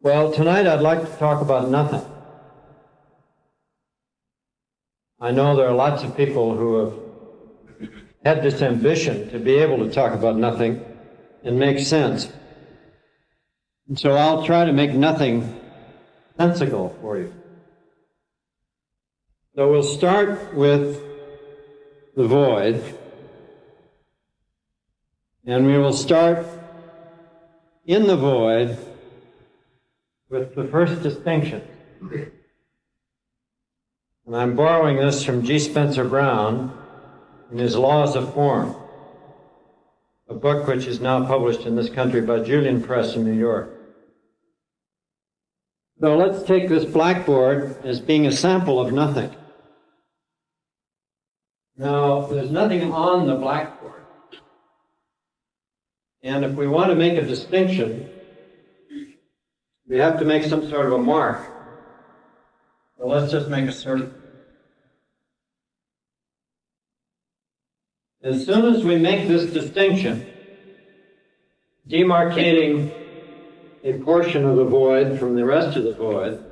Well, tonight I'd like to talk about nothing. I know there are lots of people who have had this ambition to be able to talk about nothing and make sense. And so I'll try to make nothing sensical for you. So we'll start with the void, and we will start in the void with the first distinction. And I'm borrowing this from G. Spencer Brown in his Laws of Form, a book which is now published in this country by Julian Press in New York. So let's take this blackboard as being a sample of nothing. Now, there's nothing on the blackboard. And if we want to make a distinction, we have to make some sort of a mark. So let's just make a circle. As soon as we make this distinction, demarcating a portion of the void from the rest of the void,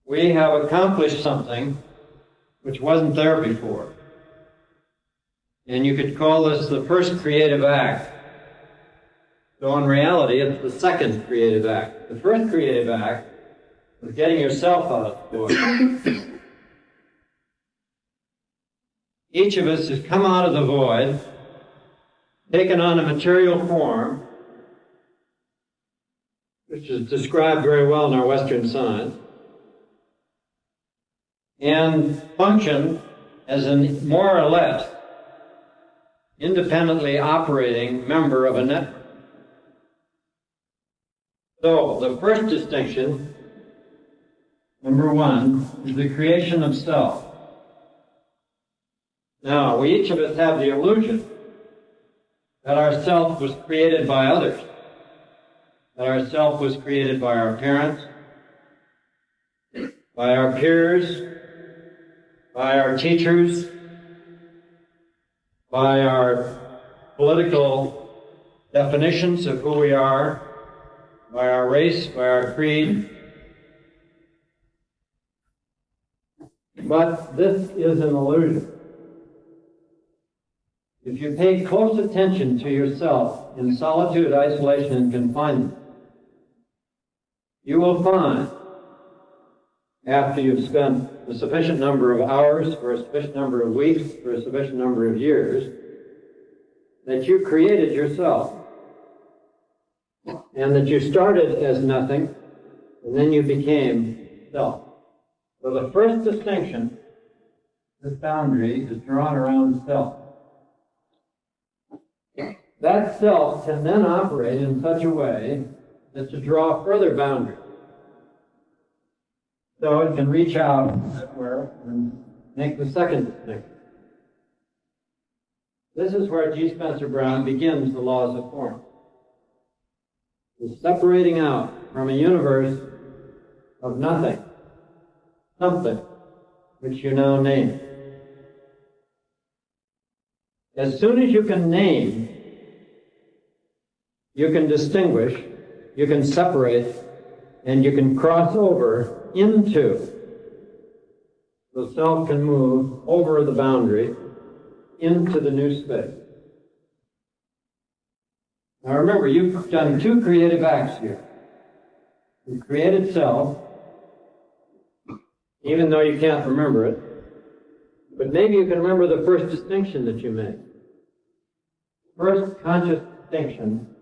we have accomplished something which wasn't there before. And you could call this the first creative act. So in reality, it's the second creative act. The first creative act was getting yourself out of the void. Each of us has come out of the void, taken on a material form, which is described very well in our Western science, and function as a more or less independently operating member of a network. So, the first distinction, number one, is the creation of self. Now, we each of us have the illusion that our self was created by others, that our self was created by our parents, by our peers, by our teachers, by our political definitions of who we are, by our race, by our creed. But this is an illusion. If you pay close attention to yourself in solitude, isolation, and confinement, you will find, after you've spent a sufficient number of hours, for a sufficient number of weeks, for a sufficient number of years, that you created yourself. And that you started as nothing, and then you became self. So the first distinction, this boundary, is drawn around self. That self can then operate in such a way as to draw further boundaries. So it can reach out, as it were, and make the second distinction. This is where G. Spencer Brown begins the Laws of Form. The separating out from a universe of nothing, something, which you now name. As soon as you can name, you can distinguish, you can separate, and you can cross over into. The self can move over the boundary into the new space. Now remember, you've done two creative acts here. You've created self, even though you can't remember it, but maybe you can remember the first distinction that you made. First conscious distinction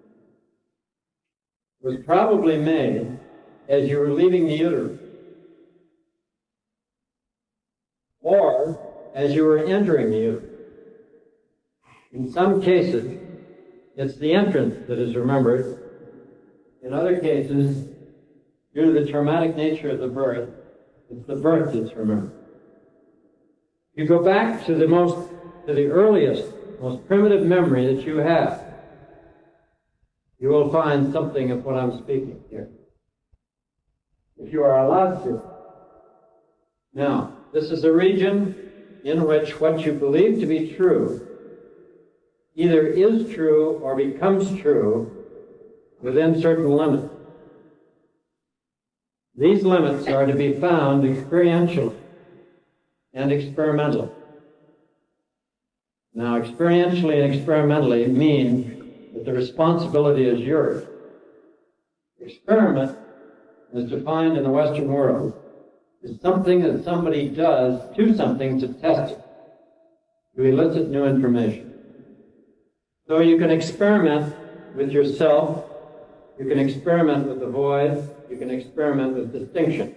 was probably made as you were leaving the uterus, or as you were entering the uterus. In some cases, it's the entrance that is remembered. In other cases, due to the traumatic nature of the birth, it's the birth that's remembered. You go back to the earliest, most primitive memory that you have, you will find something of what I'm speaking here, if you are allowed to. Now, this is a region in which what you believe to be true either is true or becomes true within certain limits. These limits are to be found experientially and experimentally. Now, experientially and experimentally mean that the responsibility is yours. Experiment, as defined in the Western world, is something that somebody does to something to test it, to elicit new information. So you can experiment with yourself, you can experiment with the void, you can experiment with distinction.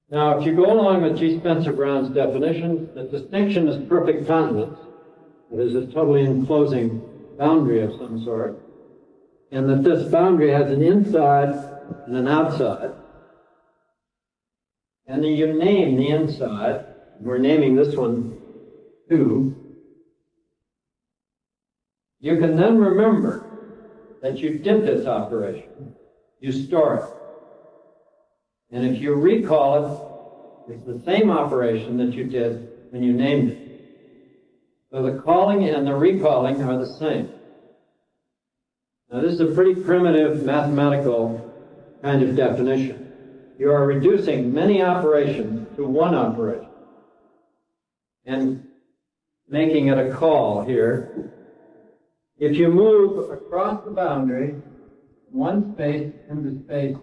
Now, if you go along with G. Spencer Brown's definition, that distinction is perfect continence, that is a totally enclosing boundary of some sort, and that this boundary has an inside and an outside, and then you name the inside, we're naming this one 2, you can then remember that you did this operation. You store it. And if you recall it, it's the same operation that you did when you named it. So the calling and the recalling are the same. Now this is a pretty primitive mathematical kind of definition. You are reducing many operations to one operation and making it a call here. If you move across the boundary, one space into space,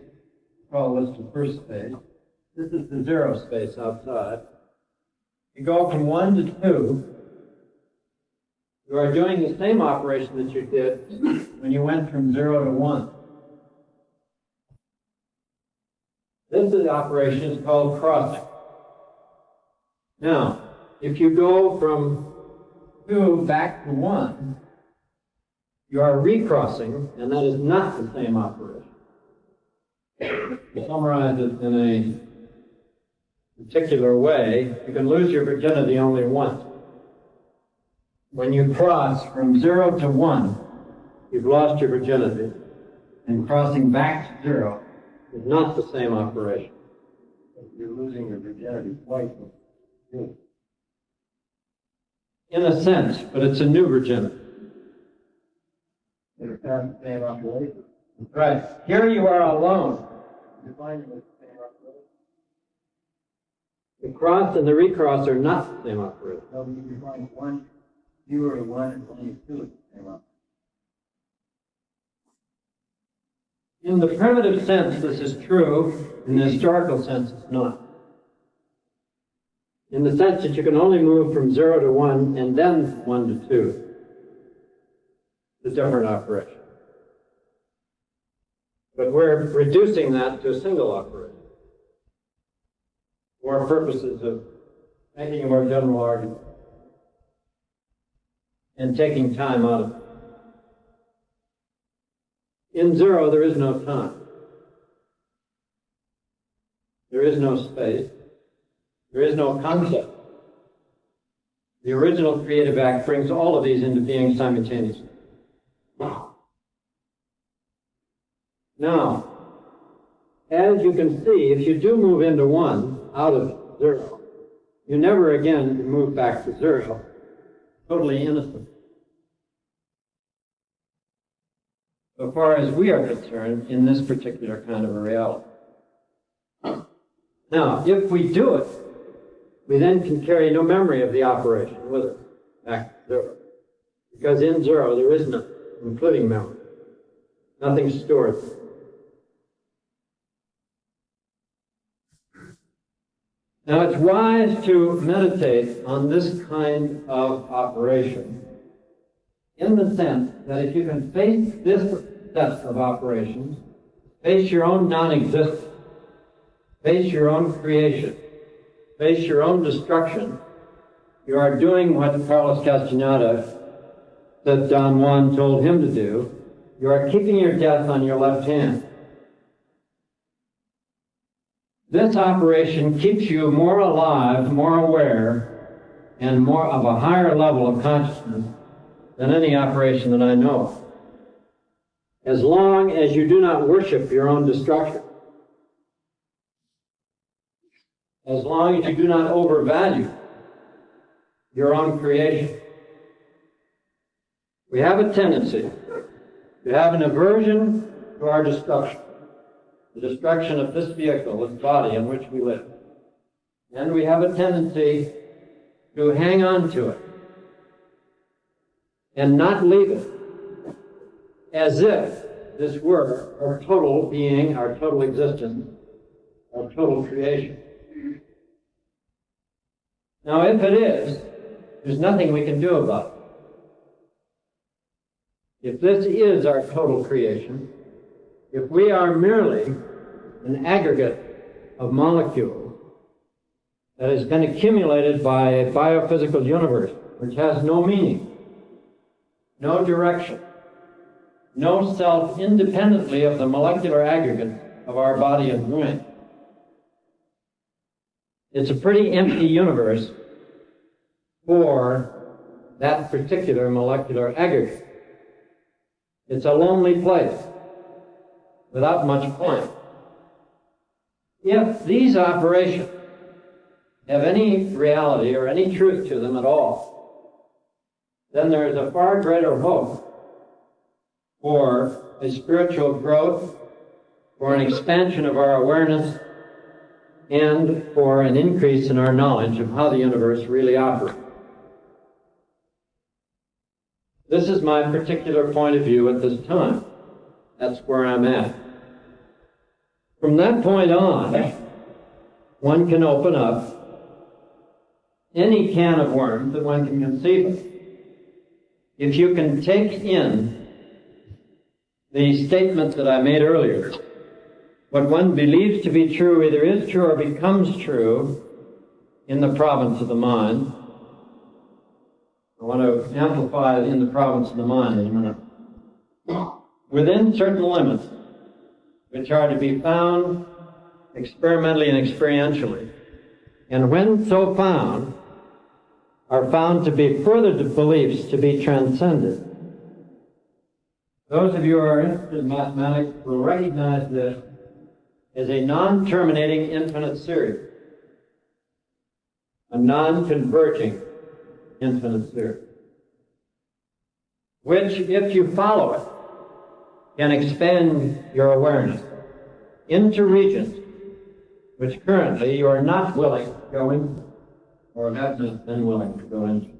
call this the first space. This is the 0 space outside. You go from 1 to 2. You are doing the same operation that you did when you went from 0 to 1. This operation is called crossing. Now, if you go from 2 back to 1, you are recrossing, and that is not the same operation. To summarize it in a particular way, you can lose your virginity only once. When you cross from 0 to 1, you've lost your virginity, and crossing back to 0 is not the same operation. You're losing your virginity twice. In a sense, but it's a new virginity. It's the same operation. Right. Here you are alone. Define it as the same operation. The cross and the recross are not the same operation. So you define 1, 0 to 1, and 1 to 2 is the same operation. In the primitive sense, this is true. In the historical sense, it's not. In the sense that you can only move from 0 to 1 and then 1 to 2. It's a different operation. But we're reducing that to a single operation for purposes of making a more general argument and taking time out of it. In 0, there is no time. There is no space. There is no concept. The original creative act brings all of these into being simultaneously. Now, as you can see, if you do move into 1 out of 0, you never again move back to 0, totally innocent. So far as we are concerned, in this particular kind of a reality. Now, if we do it, we then can carry no memory of the operation with us back to 0. Because in 0, there is nothing, including memory. Nothing stored. Now, it's wise to meditate on this kind of operation in the sense that if you can face this set of operations, face your own non-existence, face your own creation, face your own destruction, you are doing what Carlos Castaneda said Don Juan told him to do. You are keeping your death on your left hand. This operation keeps you more alive, more aware, and more of a higher level of consciousness than any operation that I know of. As long as you do not worship your own destruction. As long as you do not overvalue your own creation. We have a tendency to have an aversion to our destruction. the destruction of this vehicle, this body in which we live. And we have a tendency to hang on to it and not leave it as if this were our total being, our total existence, our total creation. Now, if it is, there's nothing we can do about it. If this is our total creation, if we are merely an aggregate of molecules that has been accumulated by a biophysical universe which has no meaning, no direction, no self independently of the molecular aggregate of our body and brain, it's a pretty empty universe for that particular molecular aggregate. It's a lonely place without much point. If these operations have any reality or any truth to them at all, then there is a far greater hope for a spiritual growth, for an expansion of our awareness, and for an increase in our knowledge of how the universe really operates. This is my particular point of view at this time. That's where I'm at. From that point on, one can open up any can of worms that one can conceive of. If you can take in the statement that I made earlier, what one believes to be true either is true or becomes true in the province of the mind. I want to amplify in the province of the mind in a minute. Within certain limits, which are to be found experimentally and experientially, and when so found, are found to be further beliefs to be transcended. Those of you who are interested in mathematics will recognize this as a non-terminating infinite series, a non-converging infinite series, which, if you follow it, can expand your awareness into regions which currently you are not willing to go into, or have not been willing to go into.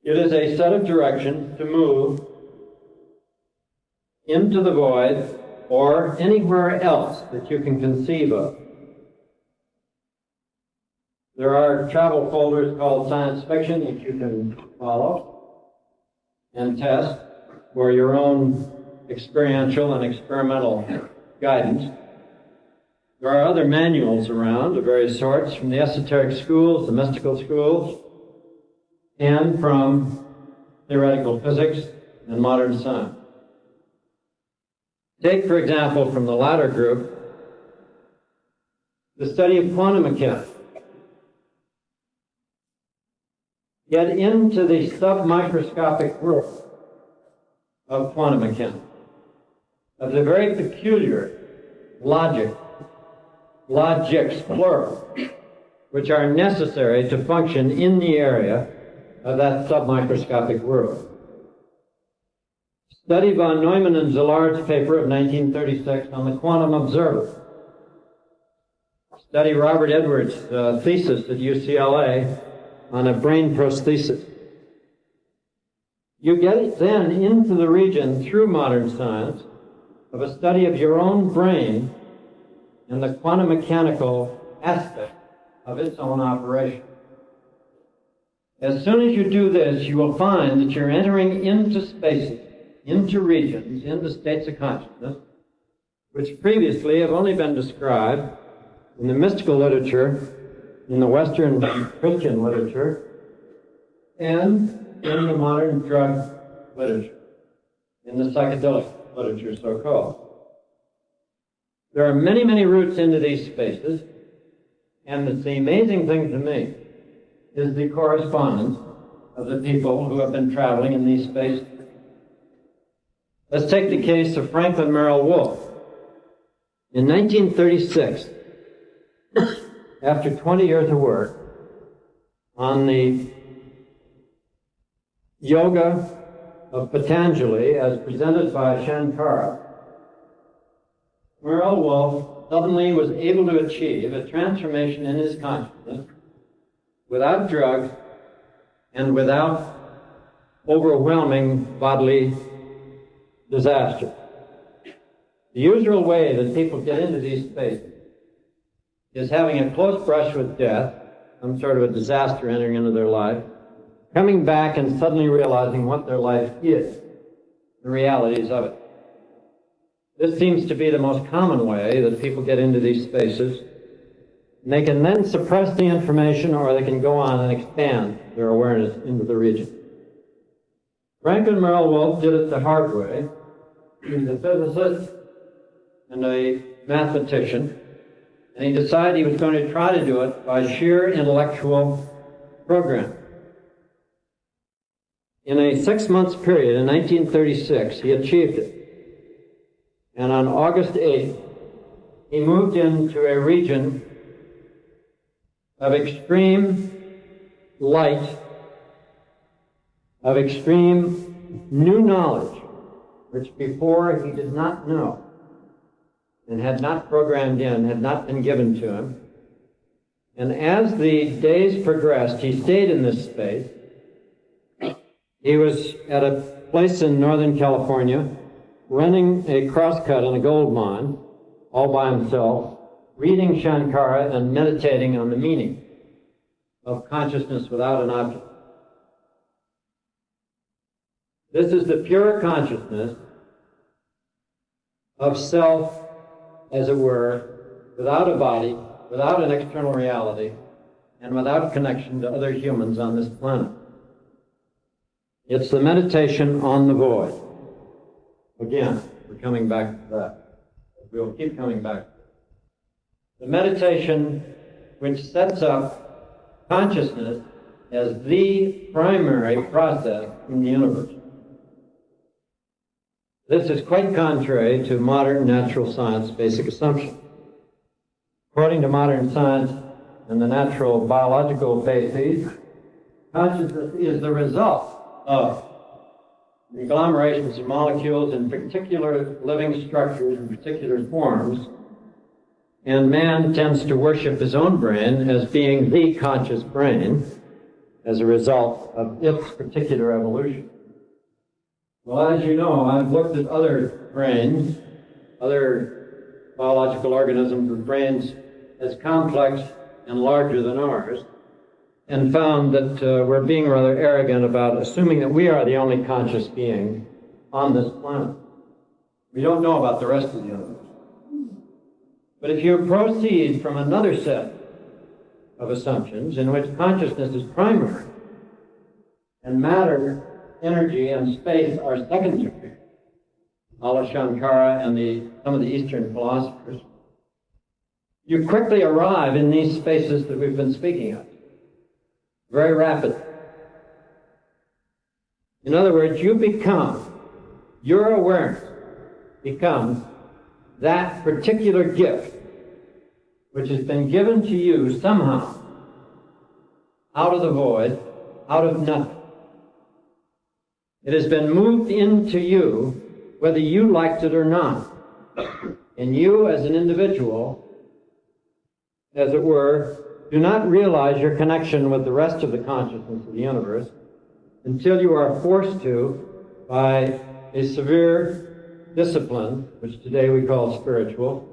It is a set of directions to move into the void or anywhere else that you can conceive of. There are travel folders called science fiction that you can follow and test for your own experiential and experimental guidance. There are other manuals around of various sorts from the esoteric schools, the mystical schools, and from theoretical physics and modern science. Take, for example, from the latter group, the study of quantum mechanics. Get into the submicroscopic world of quantum mechanics, of the very peculiar logics, plural, which are necessary to function in the area of that submicroscopic world. Study von Neumann and Szilard's paper of 1936 on the quantum observer. Study Robert Edwards' thesis at UCLA on a brain prosthesis. You get then into the region through modern science of a study of your own brain and the quantum mechanical aspect of its own operation. As soon as you do this, you will find that you're entering into spaces, into regions, into states of consciousness, which previously have only been described in the mystical literature, in the Western Christian literature, and in the modern drug literature, in the psychedelic literature, so-called. There are many, many routes into these spaces, and the amazing thing to me is the correspondence of the people who have been traveling in these spaces. Let's take the case of Franklin Merrill Wolff. In 1936, after 20 years of work on the yoga of Patanjali as presented by Shankara, Merle Wolf suddenly was able to achieve a transformation in his consciousness without drugs and without overwhelming bodily disaster. The usual way that people get into these spaces is having a close brush with death, some sort of a disaster entering into their life, coming back and suddenly realizing what their life is, the realities of it. This seems to be the most common way that people get into these spaces. And they can then suppress the information, or they can go on and expand their awareness into the region. Franklin Merle Wolf did it the hard way. He's a physicist and a mathematician, and he decided he was going to try to do it by sheer intellectual programming. In a 6-month period in 1936, he achieved it. And on August 8th, he moved into a region of extreme light, of extreme new knowledge, which before he did not know and had not programmed in, had not been given to him. And as the days progressed, he stayed in this space. He was at a place in Northern California, running a crosscut in a gold mine, all by himself, reading Shankara and meditating on the meaning of consciousness without an object. This is the pure consciousness of self, as it were, without a body, without an external reality, and without connection to other humans on this planet. It's the meditation on the void. Again, we're coming back to that. We'll keep coming back. The meditation which sets up consciousness as the primary process in the universe. This is quite contrary to modern natural science basic assumption. According to modern science and the natural biological bases, consciousness is the result of conglomerations of molecules in particular living structures in particular forms, and man tends to worship his own brain as being the conscious brain as a result of its particular evolution. Well, as you know, I've looked at other brains, other biological organisms with brains as complex and larger than ours, and found that we're being rather arrogant about assuming that we are the only conscious being on this planet. We don't know about the rest of the universe. But if you proceed from another set of assumptions in which consciousness is primary and matter, energy, and space are secondary, a la Shankara and some of the Eastern philosophers, you quickly arrive in these spaces that we've been speaking of. Very rapidly. In other words, your awareness becomes that particular gift which has been given to you somehow out of the void, out of nothing. It has been moved into you whether you liked it or not. And you as an individual, as it were, do not realize your connection with the rest of the consciousness of the universe until you are forced to by a severe discipline, which today we call spiritual,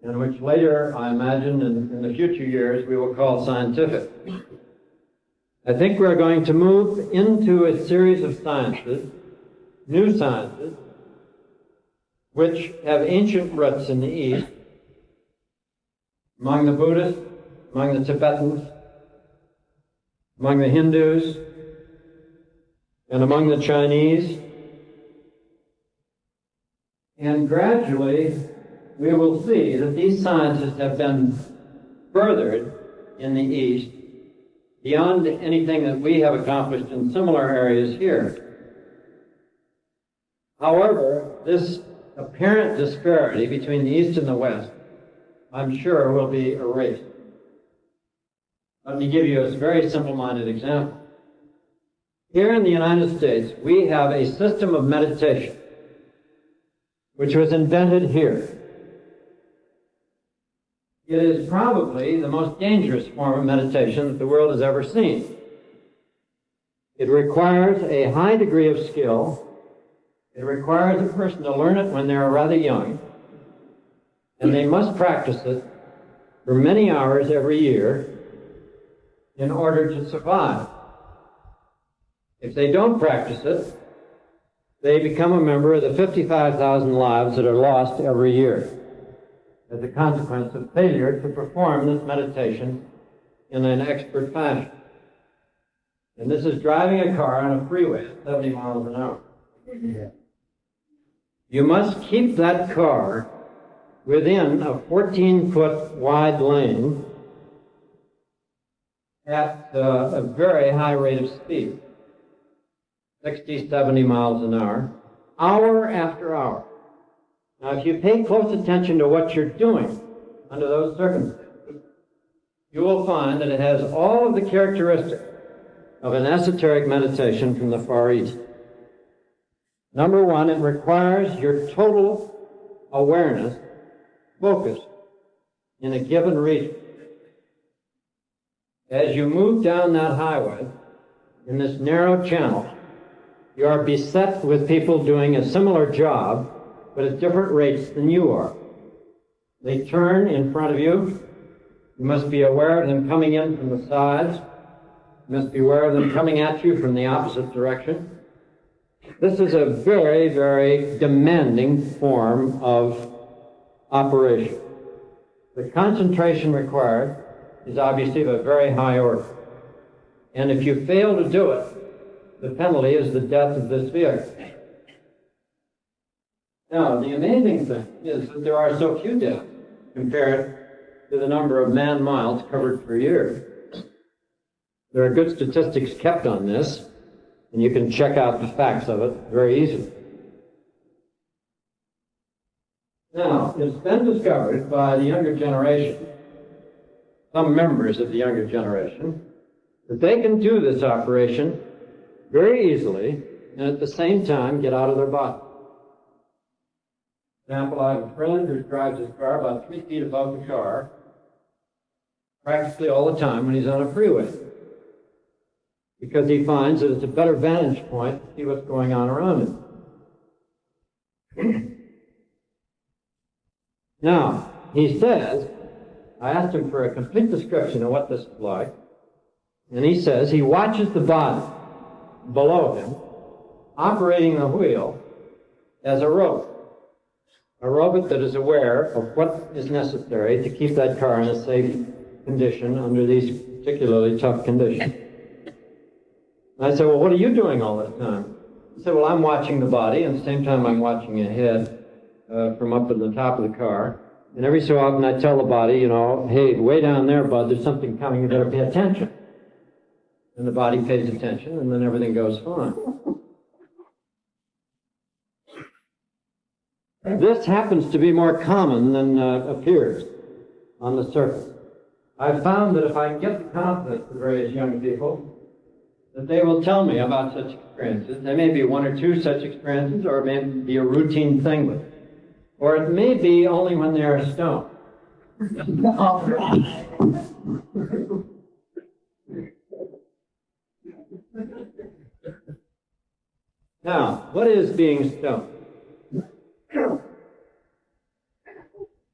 and which later, I imagine, in the future years, we will call scientific. I think we're going to move into a series of sciences, new sciences, which have ancient roots in the East, among the Buddhists, among the Tibetans, among the Hindus, and among the Chinese. And gradually, we will see that these sciences have been furthered in the East beyond anything that we have accomplished in similar areas here. However, this apparent disparity between the East and the West, I'm sure, will be erased. Let me give you a very simple-minded example. Here in the United States, we have a system of meditation which was invented here. It is probably the most dangerous form of meditation that the world has ever seen. It requires a high degree of skill. It requires a person to learn it when they're rather young, and they must practice it for many hours every year in order to survive. If they don't practice it, they become a member of the 55,000 lives that are lost every year as a consequence of failure to perform this meditation in an expert fashion. And this is driving a car on a freeway at 70 miles an hour. You must keep that car within a 14-foot wide lane at a very high rate of speed, 60, 70 miles an hour after hour. Now, if you pay close attention to what you're doing under those circumstances, you will find that it has all of the characteristics of an esoteric meditation from the Far East. Number one, it requires your total awareness, focus, in a given region. As you move down that highway, in this narrow channel, you are beset with people doing a similar job, but at different rates than you are. They turn in front of you. You must be aware of them coming in from the sides. You must be aware of them coming at you from the opposite direction. This is a very, very demanding form of operation. The concentration required is obviously of a very high order. And if you fail to do it, the penalty is the death of this vehicle. Now, the amazing thing is that there are so few deaths compared to the number of man-miles covered per year. There are good statistics kept on this, and you can check out the facts of it very easily. Now, it's been discovered by the younger generation, some members of the younger generation, that they can do this operation very easily and at the same time get out of their body. For example, I have a friend who drives his car about 3 feet above the car practically all the time when he's on a freeway, because he finds that it's a better vantage point to see what's going on around him. Now, he says, I asked him for a complete description of what this is like, and he says he watches the body below him operating the wheel as a robot that is aware of what is necessary to keep that car in a safe condition under these particularly tough conditions. And I said, well, what are you doing all that time? He said, well, I'm watching the body, and at the same time I'm watching ahead from up at the top of the car. And every so often I tell the body, you know, hey, way down there, bud, there's something coming, you better pay attention. And the body pays attention, and then everything goes fine. This happens to be more common than appears on the surface. I've found that if I can get the confidence of various young people, that they will tell me about such experiences. There may be one or two such experiences, or it may be a routine thing with it. Or it may be only when they are stoned. Now, what is being stoned?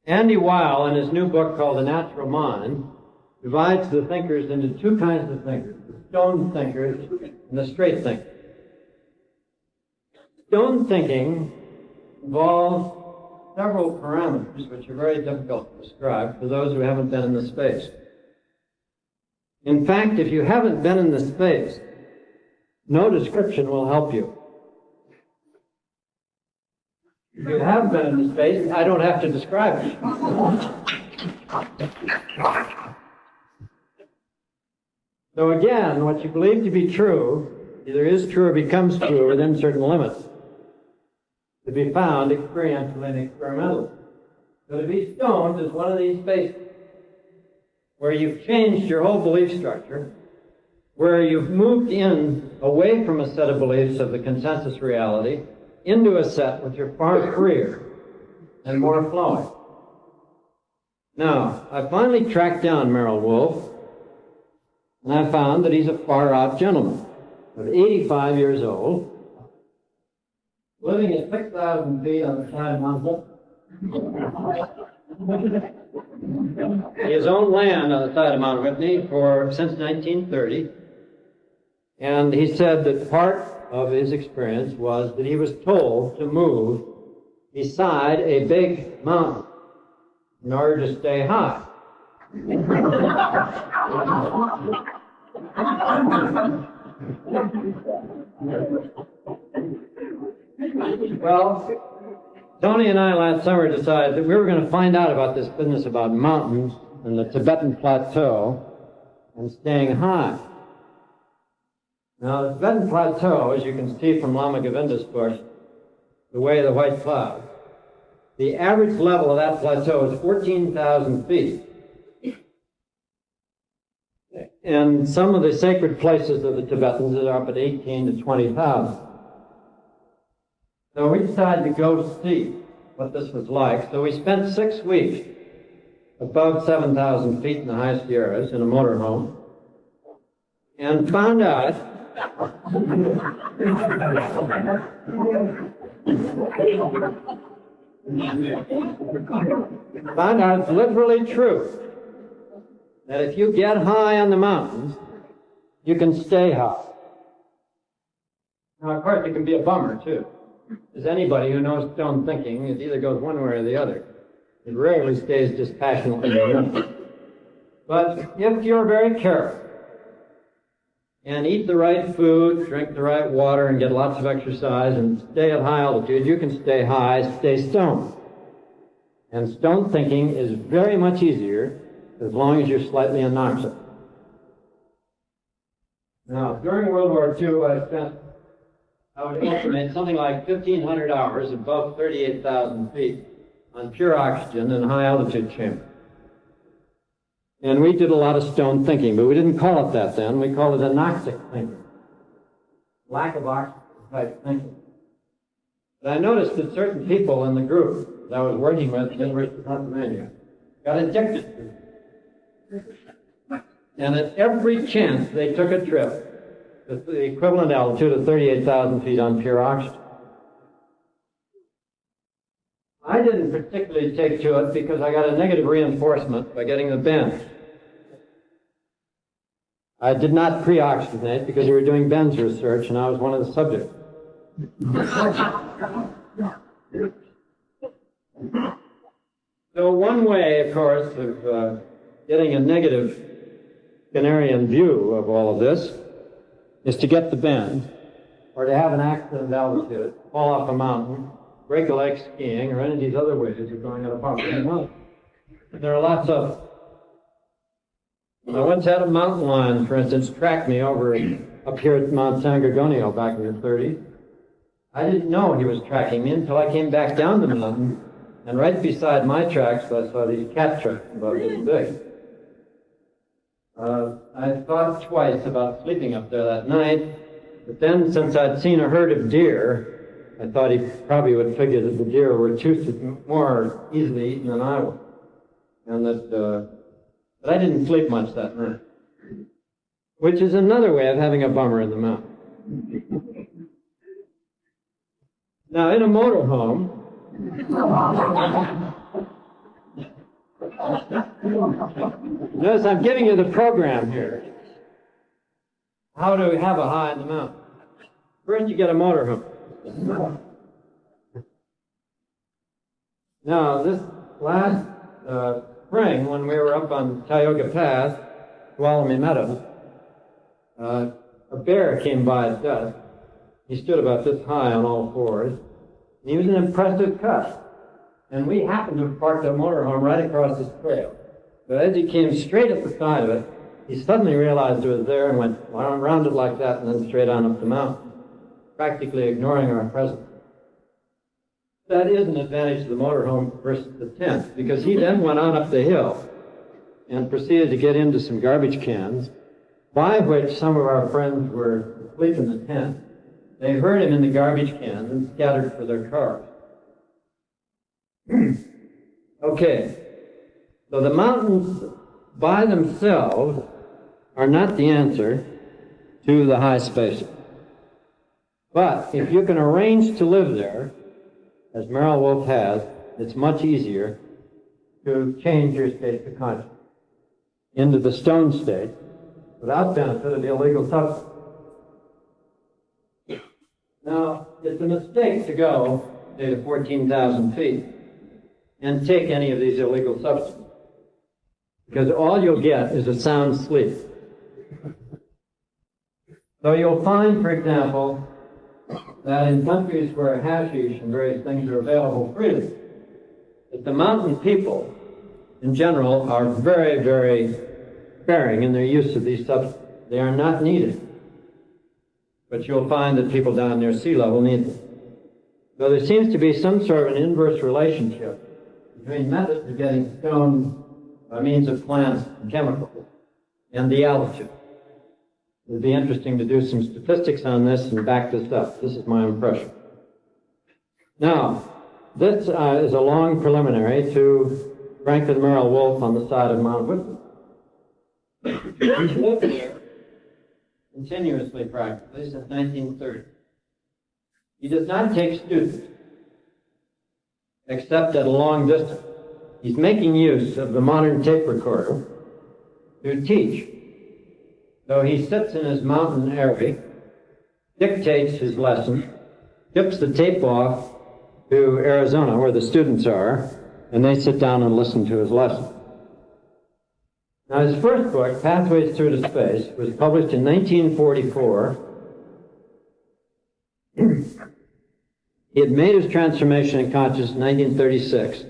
Andy Weil, in his new book called The Natural Mind, divides the thinkers into two kinds of thinkers, the stoned thinkers and the straight thinkers. Stoned thinking involves several parameters which are very difficult to describe for those who haven't been in the space. In fact, if you haven't been in the space, no description will help you. If you have been in the space, I don't have to describe it. So again, what you believe to be true either is true or becomes true within certain limits, to be found experientially and experimentally. So to be stoned is one of these spaces where you've changed your whole belief structure, where you've moved in away from a set of beliefs of the consensus reality into a set which are far freer and more flowing. Now, I finally tracked down Merrill Wolf, and I found that he's a far-out gentleman of 85 years old, living at 6,000 feet on the side of Mount Whitney. He has owned land on the side of Mount Whitney since 1930, and he said that part of his experience was that he was told to move beside a big mountain in order to stay high. Well, Tony and I last summer decided that we were going to find out about this business about mountains and the Tibetan Plateau and staying high. Now, the Tibetan Plateau, as you can see from Lama Govinda's book, The Way of the White Cloud, the average level of that plateau is 14,000 feet. And some of the sacred places of the Tibetans are up at 18 to 20,000. So we decided to go see what this was like. So we spent 6 weeks above 7,000 feet in the high Sierras in a motorhome and found out it's literally true that if you get high on the mountains, you can stay high. Now, of course, it can be a bummer, too. As anybody who knows stone thinking, it either goes one way or the other. It rarely stays dispassionately neutral. But if you're very careful and eat the right food, drink the right water, and get lots of exercise, and stay at high altitude, you can stay high, stay stoned. And stone thinking is very much easier as long as you're slightly anoxic. Now, during World War II, I would estimate something like 1,500 hours above 38,000 feet on pure oxygen in a high-altitude chamber. And we did a lot of stone thinking, but we didn't call it that then. We called it anoxic thinking. Lack of oxygen type thinking. But I noticed that certain people in the group that I was working with at the University of Pennsylvania got addicted to it. And at every chance they took a trip at the equivalent altitude of 38,000 feet on pure oxygen. I didn't particularly take to it because I got a negative reinforcement by getting the bends. I did not pre-oxygenate because we were doing bends research and I was one of the subjects. So one way, of course, of getting a negative Skinnerian view of all of this is to get the bend, or to have an accident at altitude, fall off a mountain, break a leg skiing, or any of these other ways of going at a popular mountain. There are lots of them. I once had a mountain lion, for instance, track me over up here at Mount San Gorgonio back in the 30s. I didn't know he was tracking me until I came back down the mountain, and right beside my tracks I saw these cat tracks about this big. I thought twice about sleeping up there that night, but then since I'd seen a herd of deer, I thought he probably would figure that the deer were more easily eaten than I was. And but I didn't sleep much that night, which is another way of having a bummer in the mountain. Now, in a motorhome, notice I'm giving you the program here. How to have a high in the mountain. First, you get a motorhome. Now, this last spring, when we were up on Tioga Pass, Tuolumne Meadows, a bear came by at dusk. He stood about this high on all fours, and he was an impressive cut. And we happened to have parked a motorhome right across this trail. But as he came straight up the side of it, he suddenly realized it was there and went around it like that and then straight on up the mountain, practically ignoring our presence. That is an advantage of the motorhome versus the tent, because he then went on up the hill and proceeded to get into some garbage cans, by which some of our friends were asleep in the tent. They heard him in the garbage cans and scattered for their cars. Okay. So the mountains by themselves are not the answer to the high spaces. But if you can arrange to live there, as Merrill Wolf has, it's much easier to change your state of consciousness into the stone state without benefit of the illegal substance. Now, it's a mistake to go, say, to 14,000 feet and take any of these illegal substances, because all you'll get is a sound sleep. So you'll find, for example, that in countries where hashish and various things are available freely, that the mountain people, in general, are very, very sparing in their use of these substances. They are not needed. But you'll find that people down near sea level need them. So there seems to be some sort of an inverse relationship between methods of getting stone by means of plants and chemicals and the altitude. It would be interesting to do some statistics on this and back this up. This is my impression. Now, this is a long preliminary to Franklin Merrill Wolf on the side of Mount Whitman. He's lived there continuously, practically, since 1930. He does not take students, except at a long distance. He's making use of the modern tape recorder to teach. So he sits in his mountain area, dictates his lesson, tips the tape off to Arizona, where the students are, and they sit down and listen to his lesson. Now, his first book, Pathways Through to Space, was published in 1944. He had made his transformation in consciousness in 1936.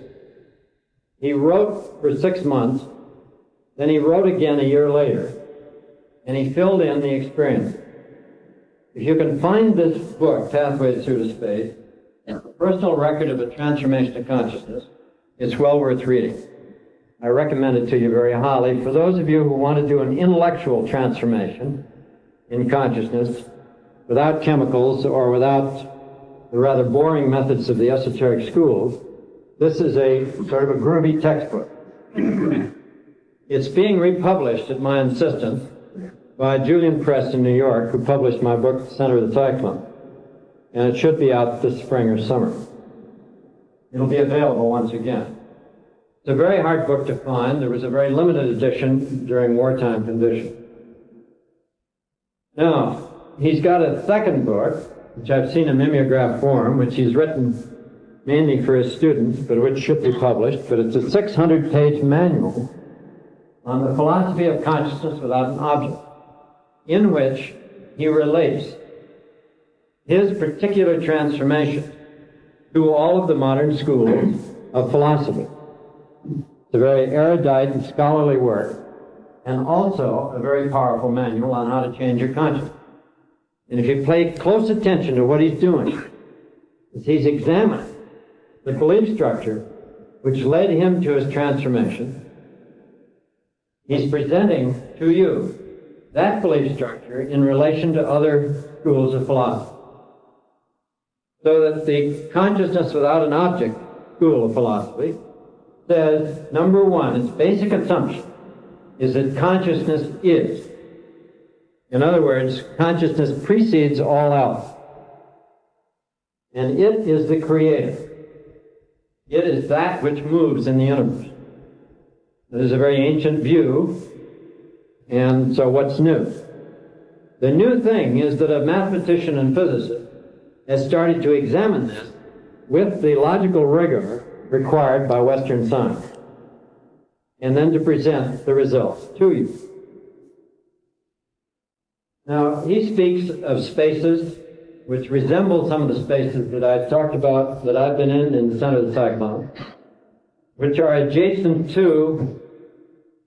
He wrote for 6 months, then he wrote again a year later, and he filled in the experience. If you can find this book, Pathways Through to Space, a personal record of a transformation of consciousness, it's well worth reading. I recommend it to you very highly. For those of you who want to do an intellectual transformation in consciousness without chemicals or without the rather boring methods of the esoteric schools, this is a sort of a groovy textbook. It's being republished at my insistence by Julian Press in New York, who published my book, The Center of the Cyclone. And it should be out this spring or summer. It'll be available once again. It's a very hard book to find. There was a very limited edition during wartime conditions. Now, he's got a second book, which I've seen in mimeograph form, which he's written mainly for his students, but which should be published. But it's a 600-page manual on the philosophy of consciousness without an object, in which he relates his particular transformation to all of the modern schools of philosophy. It's a very erudite and scholarly work, and also a very powerful manual on how to change your consciousness. And if you pay close attention to what he's doing, he's examining the belief structure which led him to his transformation. He's presenting to you that belief structure in relation to other schools of philosophy. So that the consciousness without an object school of philosophy says, number one, its basic assumption is that consciousness is. In other words, consciousness precedes all else. And it is the creator. It is that which moves in the universe. It is a very ancient view, and so what's new? The new thing is that a mathematician and physicist has started to examine this with the logical rigor required by Western science, and then to present the results to you. Now, he speaks of spaces which resemble some of the spaces that I've talked about, that I've been in the center of the cyclone, which are adjacent to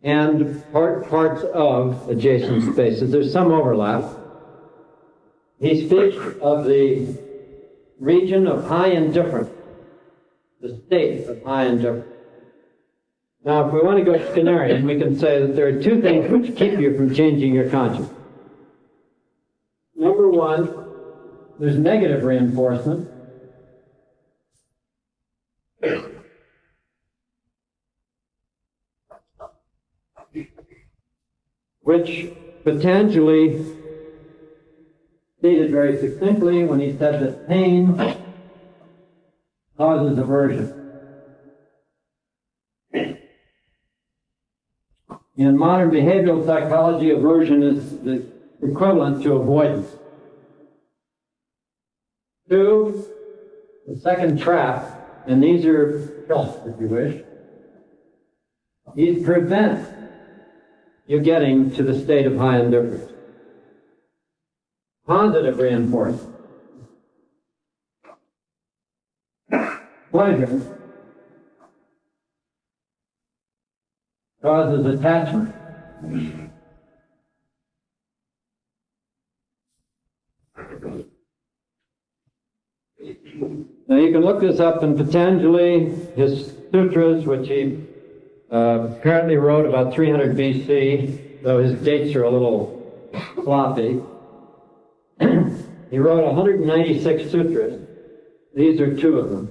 and parts of adjacent spaces. There's some overlap. He speaks of the region of high indifference, the state of high indifference. Now, if we want to go Skinnerian, we can say that there are two things which keep you from changing your consciousness. Number one, there's negative reinforcement. which Patanjali stated very succinctly when he said that pain causes aversion. In modern behavioral psychology, aversion is the equivalent to avoidance. 2, the second trap, and these are traps, if you wish, these prevent you getting to the state of high indifference. Positive reinforcement. Pleasure causes attachment. Now you can look this up in Patanjali, his sutras, which he apparently wrote about 300 BC, though his dates are a little sloppy. He wrote 196 sutras. These are 2 of them,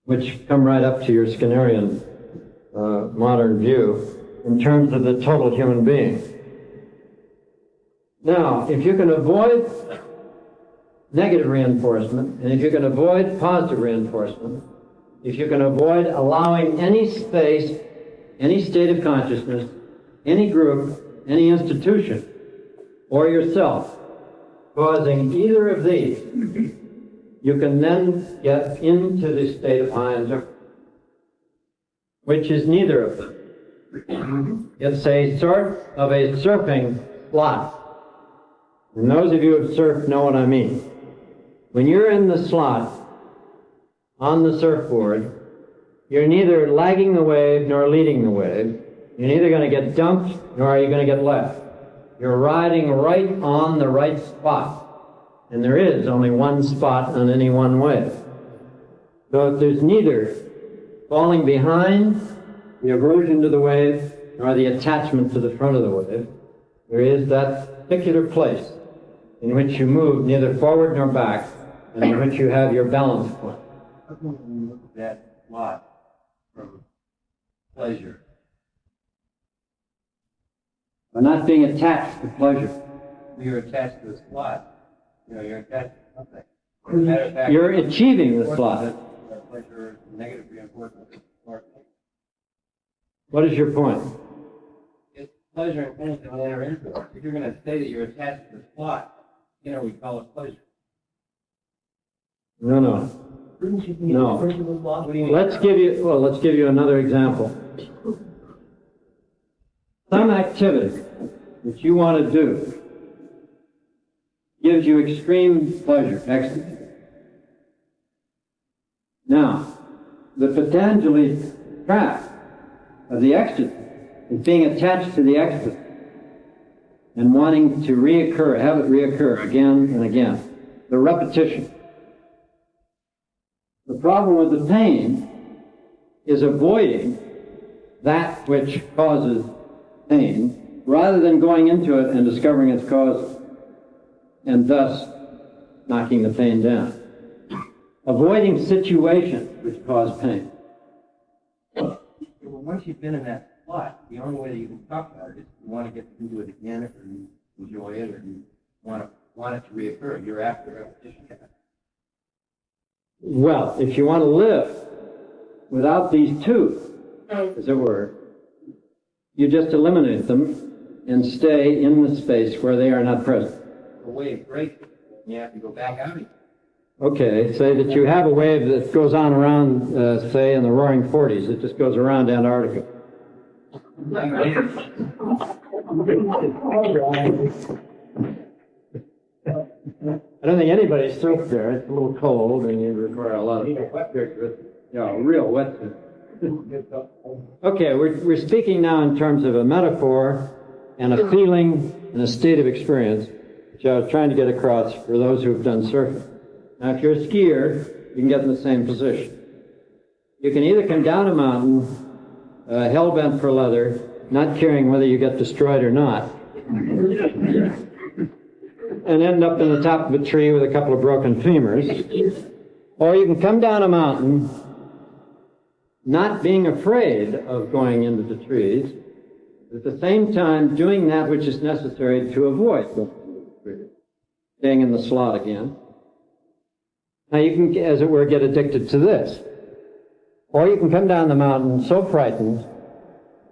which come right up to your Skinnerian modern view in terms of the total human being. Now, if you can avoid negative reinforcement, and if you can avoid positive reinforcement, if you can avoid allowing any space, any state of consciousness, any group, any institution, or yourself, causing either of these, you can then get into the state of high indifference, which is neither of them. It's a sort of a surfing slot. And those of you who have surfed know what I mean. When you're in the slot on the surfboard, you're neither lagging the wave nor leading the wave. You're neither going to get dumped nor are you going to get left. You're riding right on the right spot. And there is only one spot on any one wave. So there's neither falling behind, the aversion to the wave, nor the attachment to the front of the wave. There is that particular place in which you move neither forward nor back, and in which you have your balance point. How come when you look at that slot from pleasure? By not being attached to pleasure. You're attached to a slot. You know, you're attached to something. Matter of fact, You're achieving the slot. Pleasure, negative reinforcement. What is your point? It's pleasure and pain that enter into it. If you're going to say that you're attached to the slot, you know, we call it pleasure. No. No. Let's give you another example. Some activity that you want to do gives you extreme pleasure, ecstasy. Now, the Patanjali trap of the ecstasy is being attached to the ecstasy and wanting to reoccur, have it reoccur again and again. The repetition. The problem with the pain is avoiding that which causes pain rather than going into it and discovering its cause and thus knocking the pain down. Avoiding situations which cause pain. Well, once you've been in that spot, the only way that you can talk about it is you want to get into it again, or you enjoy it, or you want it to reoccur. You're after repetition. Well, if you want to live without these two, as it were, you just eliminate them and stay in the space where they are not present. The wave breaks, you have to go back out again. Okay, say that you have a wave that goes on around, say, in the roaring 40s. It just goes around Antarctica. I don't think anybody's surfed there. It's a little cold and you require a lot of real wetsuit. Okay, we're speaking now in terms of a metaphor and a feeling and a state of experience, which I was trying to get across for those who have done surfing. Now, if you're a skier, you can get in the same position. You can either come down a mountain, hell-bent for leather, not caring whether you get destroyed or not, and end up in the top of a tree with a couple of broken femurs, or you can come down a mountain, not being afraid of going into the trees, At the same time, doing that which is necessary to avoid staying in the slot again. Now you can, as it were, get addicted to this. Or you can come down the mountain so frightened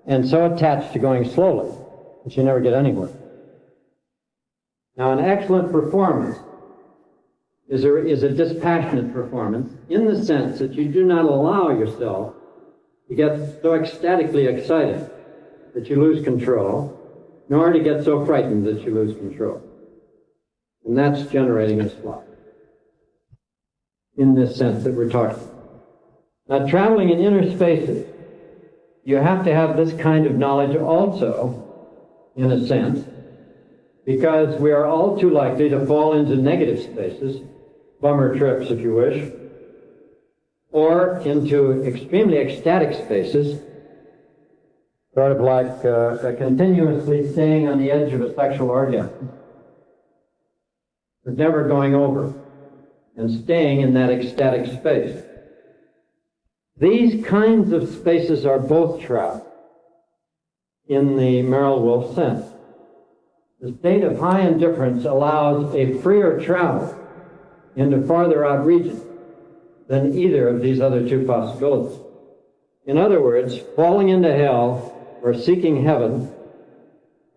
and so attached to going slowly that you never get anywhere. Now an excellent performance is a dispassionate performance in the sense that you do not allow yourself to get so ecstatically excited that you lose control, nor to get so frightened that you lose control. And that's generating a slot, in this sense that we're talking about. Now, traveling in inner spaces, you have to have this kind of knowledge also, in a sense, because we are all too likely to fall into negative spaces, bummer trips if you wish, or into extremely ecstatic spaces, sort of like continuously staying on the edge of a sexual orgasm, but never going over, and staying in that ecstatic space. These kinds of spaces are both trapped in the Merrill Wolf sense. The state of high indifference allows a freer travel into farther out regions than either of these other two possibilities. In other words, falling into hell or seeking heaven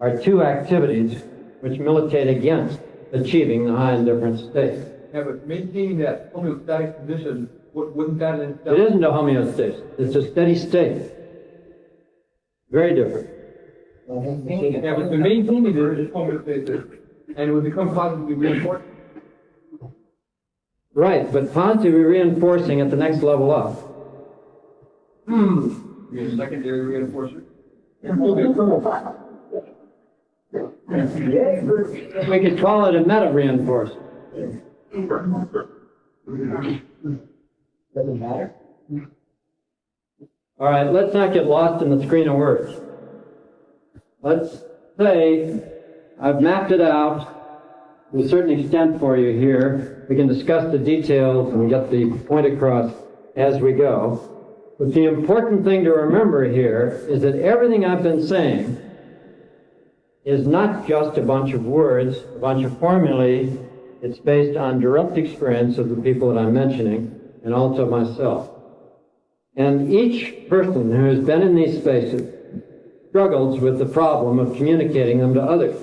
are two activities which militate against achieving the high indifference state. Yeah, but maintaining that homeostatic position, wouldn't that in itself... It isn't a homeostasis. It's a steady state. Very different. Yeah, but to maintain it is homeostasis, and it would become positively reinforced. Right, but positively reinforcing at the next level up. You're a secondary reinforcer. We could call it a meta reinforcer. Doesn't matter. All right, let's not get lost in the screen of words. Let's say I've mapped it out to a certain extent for you here. We can discuss the details and get the point across as we go. But the important thing to remember here is that everything I've been saying is not just a bunch of words, a bunch of formulae. It's based on direct experience of the people that I'm mentioning, and also myself. And each person who has been in these spaces struggles with the problem of communicating them to others.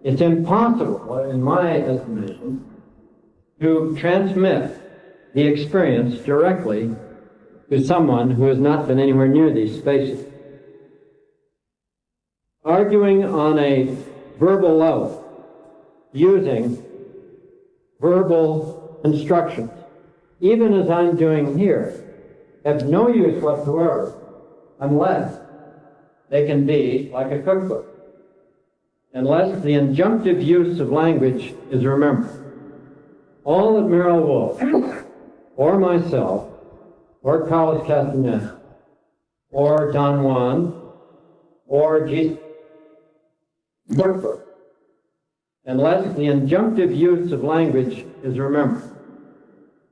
It's impossible, in my estimation, to transmit the experience directly to someone who has not been anywhere near these spaces. Arguing on a verbal level, using verbal instructions, even as I'm doing here, have no use whatsoever unless they can be like a cookbook, unless the injunctive use of language is remembered. All that Merrill Wolf, or myself, or Carlos Castaneda, or Don Juan, or G. Cookbook, unless the injunctive use of language is remembered.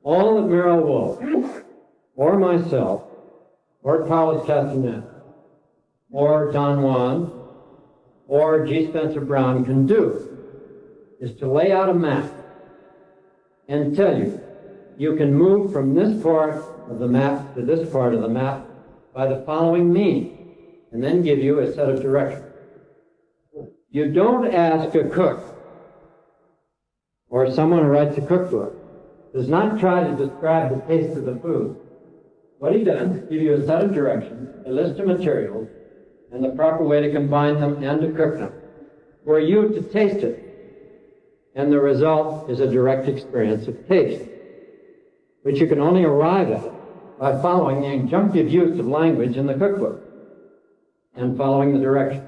All that Merrill Wolf, or myself, or Carlos Castaneda, or Don Juan, or G. Spencer Brown can do is to lay out a map and tell you, you can move from this part of the map to this part of the map by the following means, and then give you a set of directions. You don't ask a cook or someone who writes a cookbook, does not try to describe the taste of the food. What he does is give you a set of directions, a list of materials, and the proper way to combine them and to cook them, for you to taste it. And the result is a direct experience of taste, which you can only arrive at by following the injunctive use of language in the cookbook and following the directions.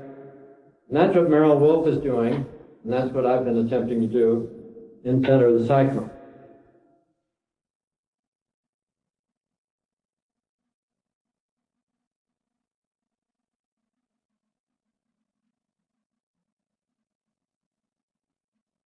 And that's what Merrill Wolf is doing, and that's what I've been attempting to do in Center of the Cyclone.